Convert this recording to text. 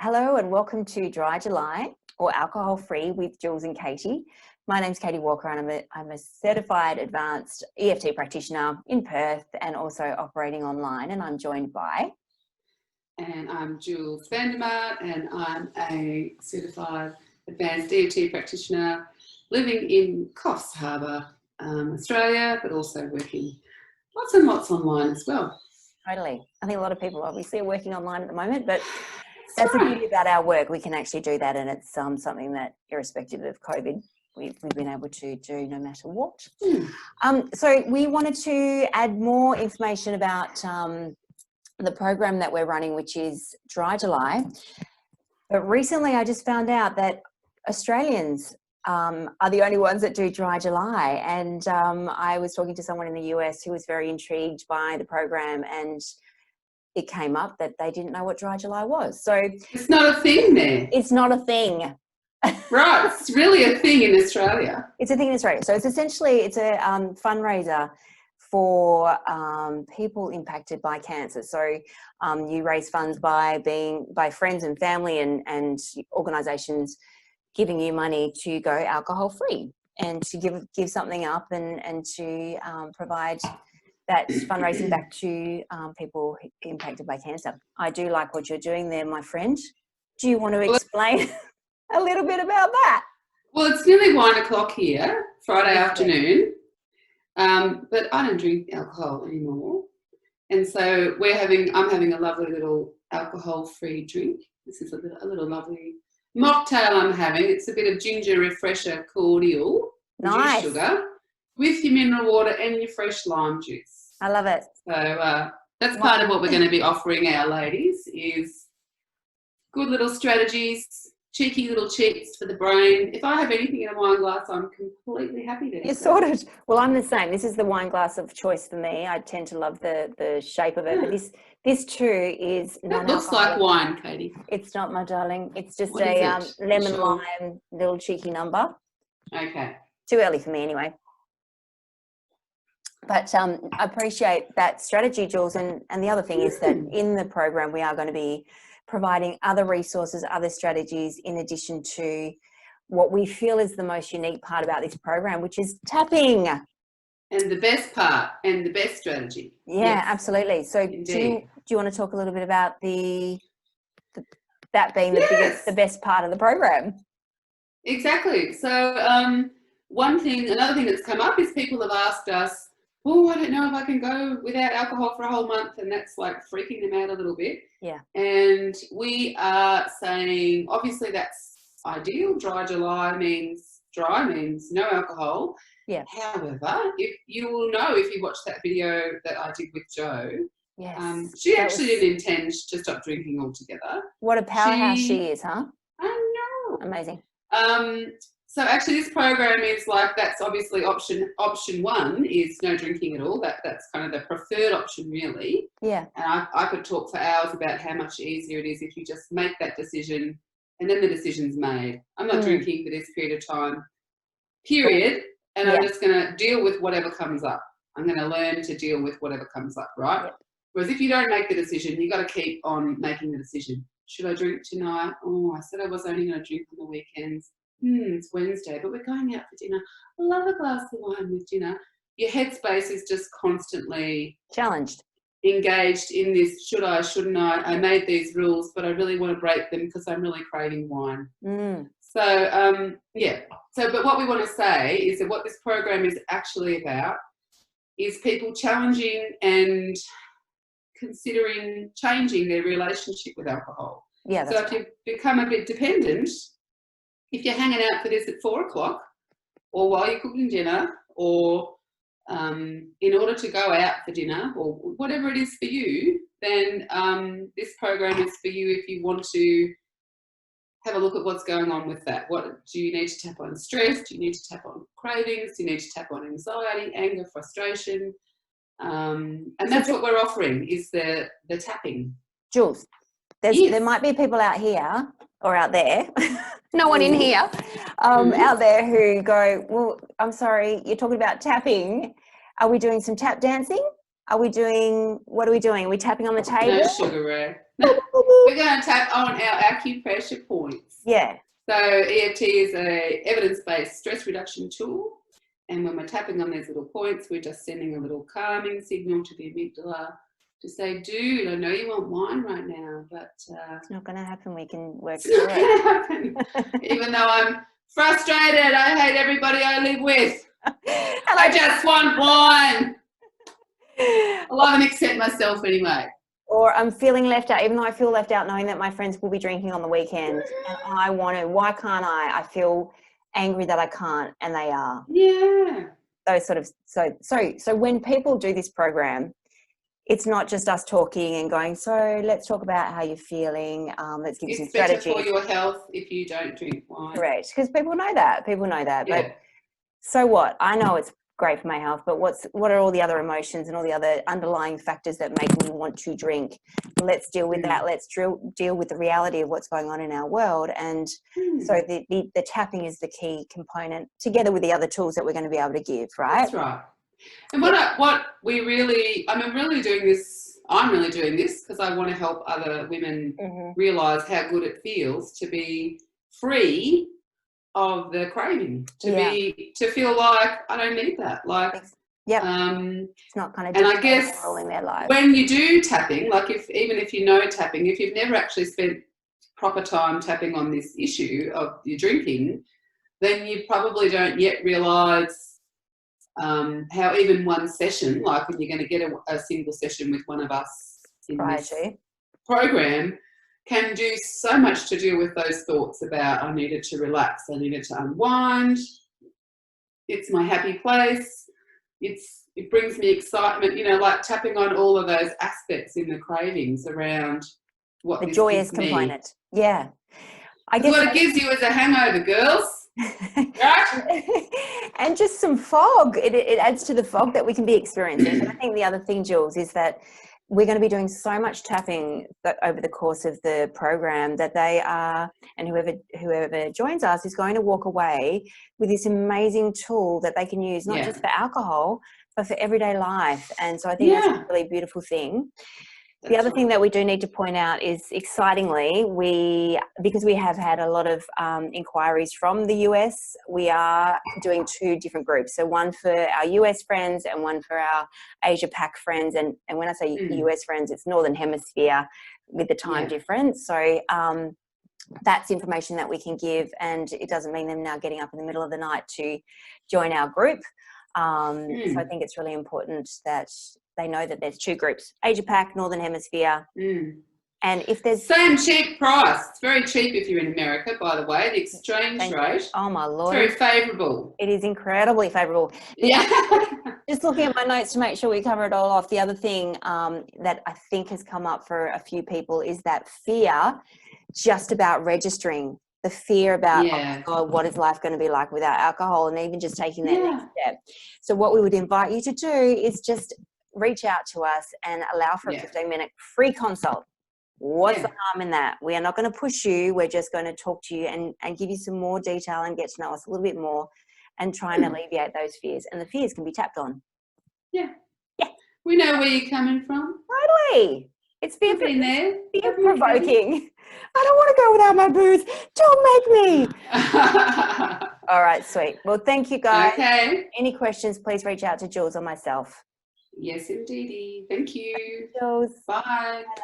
Hello and welcome to Dry July or Alcohol Free with Jules and Katie. My name's Katie Walker and I'm a certified advanced EFT practitioner in Perth and also operating online, and I'm joined by... And I'm Jules Vandermart and I'm a certified advanced EFT practitioner living in Coffs Harbour, Australia, but also working lots and lots online as well. Totally. I think a lot of people obviously are working online at the moment, but that's the beauty about our work. We can actually do that, and it's something that, irrespective of COVID, we've been able to do no matter what. So we wanted to add more information about the program that we're running, which is Dry July. But recently I just found out that Australians are the only ones that do Dry July. And I was talking to someone in the US who was very intrigued by the program, and it came up that they didn't know what Dry July was. So it's not a thing there. It's not a thing. Right, it's really a thing in Australia. It's a thing in Australia. So it's essentially, it's a fundraiser for people impacted by cancer. So you raise funds by friends and family and organisations giving you money to go alcohol free and to give something up and to provide that fundraising back to people impacted by cancer. I do like what you're doing there, my friend. Do you want to explain a little bit about that? Well, it's nearly 1 o'clock here, Friday afternoon, but I don't drink alcohol anymore. And so I'm having a lovely little alcohol-free drink. This is a little lovely mocktail I'm having. It's a bit of ginger refresher cordial, nice. Juice sugar, with your mineral water and your fresh lime juice. I love it. So that's part of what we're going to be offering our ladies is good little strategies, cheeky little cheats for the brain. If I have anything in a wine glass, I'm completely happy to. You're sorted. Well, I'm the same. This is the wine glass of choice for me. I tend to love the shape of it, but this too is non-alcoholic. It looks like wine, Katie. It's not, my darling. It's just a lemon lime little cheeky number. Okay. Too early for me anyway. But I appreciate that strategy, Jules. And the other thing is that in the program, we are going to be providing other resources, other strategies, in addition to what we feel is the most unique part about this program, which is tapping. And the best part and the best strategy. Yeah, yes. Absolutely. So do you want to talk a little bit about that being the best part of the program? Exactly. So another thing that's come up is people have asked us, oh, I don't know if I can go without alcohol for a whole month, and that's like freaking them out a little bit. Yeah. And we are saying, obviously that's ideal. Dry July means no alcohol. Yeah. However, if you will know if you watched that video that I did with Jo, yes, she actually didn't intend to stop drinking altogether. What a powerhouse she is, huh? I know. Amazing. So actually this program is like, that's obviously option one is no drinking at all. That's kind of the preferred option really. Yeah. And I could talk for hours about how much easier it is if you just make that decision and then the decision's made. I'm not drinking for this period of time, period. And I'm just going to deal with whatever comes up. I'm going to learn to deal with whatever comes up, right? Yeah. Whereas if you don't make the decision, you've got to keep on making the decision. Should I drink tonight? Oh, I said I was only going to drink on the weekends. It's Wednesday, but we're going out for dinner. I love a glass of wine with dinner. Your headspace is just constantly challenged, engaged in this, should I, shouldn't I? I made these rules, but I really want to break them because I'm really craving wine. So, but what we want to say is that what this program is actually about is people challenging and considering changing their relationship with alcohol. Yeah. So if you become a bit dependent, if you're hanging out for this at 4 o'clock or while you're cooking dinner or in order to go out for dinner or whatever it is for you, then this program is for you if you want to have a look at what's going on with that. What do you need to tap on? Stress? Do you need to tap on cravings? Do you need to tap on anxiety, anger, frustration? And that's what we're offering is the tapping. Jules, there might be people out here or out there, no one in here, out there who go, well, I'm sorry, you're talking about tapping. Are we doing some tap dancing? what are we doing? Are we tapping on the No table? sugar, Ray. No, we're going to tap on our acupressure points. Yeah. So EFT is a evidence-based stress reduction tool. And when we're tapping on these little points, we're just sending a little calming signal to the amygdala to say, dude, I know you want wine right now, but It's not going to happen. We can work it's through not it. going to happen. Even though I'm frustrated, I hate everybody I live with. And I just want wine. I love and accept myself anyway. Or I'm feeling left out, even though I feel left out knowing that my friends will be drinking on the weekend and I want to, why can't I? I feel angry that I can't, and they are. Yeah. Those sort of, so when people do this program, it's not just us talking and going, so let's talk about how you're feeling. Let's give you some strategies. It's better for your health if you don't drink wine. Correct. Because people know that. Yeah. But so what? I know it's great for my health, but what are all the other emotions and all the other underlying factors that make me want to drink? Let's deal with that. Let's deal with the reality of what's going on in our world. And so the tapping is the key component, together with the other tools that we're going to be able to give, right? That's right. And what we really, I'm really doing this because I want to help other women realise how good it feels to be free of the craving, to feel like I don't need that. Like, it's not kind of, and I guess in their life. When you do tapping, like even if you know tapping, if you've never actually spent proper time tapping on this issue of your drinking, then you probably don't yet realise how even one session, like when you're going to get a single session with one of us in this program, can do so much to deal with those thoughts about I needed to relax, I needed to unwind, it's my happy place, it brings me excitement, like tapping on all of those aspects in the cravings around what the this joyous gives me. component. Yeah. I guess what it gives you is a hangover, girls. Right? And just some fog. It adds to the fog that we can be experiencing. But I think the other thing, Jules, is that we're going to be doing so much tapping over the course of the program that they are, and whoever joins us is going to walk away with this amazing tool that they can use, not just for alcohol, but for everyday life. And so I think that's a really beautiful thing. The other thing that we do need to point out is, excitingly, because we have had a lot of inquiries from the US, we are doing 2 different groups. So one for our US friends and one for our Asia Pac friends. And when I say US friends, it's Northern Hemisphere with the time difference. So that's information that we can give, and it doesn't mean them now getting up in the middle of the night to join our group. So I think it's really important that they know that there's 2 groups, Asia Pac, Northern Hemisphere. And if there's... Same cheap price. It's very cheap if you're in America, by the way. The exchange rate. Oh, my Lord. It's very favourable. It is incredibly favourable. Yeah. Just looking at my notes to make sure we cover it all off. The other thing that I think has come up for a few people is that fear just about registering. The fear about, oh my God, what is life going to be like without alcohol, and even just taking that next step. So what we would invite you to do is just reach out to us and allow for a 15-minute free consult. What's the harm in that? We are not going to push you. We're just going to talk to you and give you some more detail and get to know us a little bit more and try and alleviate those fears. And the fears can be tapped on. Yeah. We know where you're coming from. Totally. It's fear provoking. I don't want to go without my booze. Don't make me. All right, sweet. Well, thank you, guys. Okay. Any questions, please reach out to Jules or myself. Yes, indeedy. Thank you. Jules. Bye. Bye.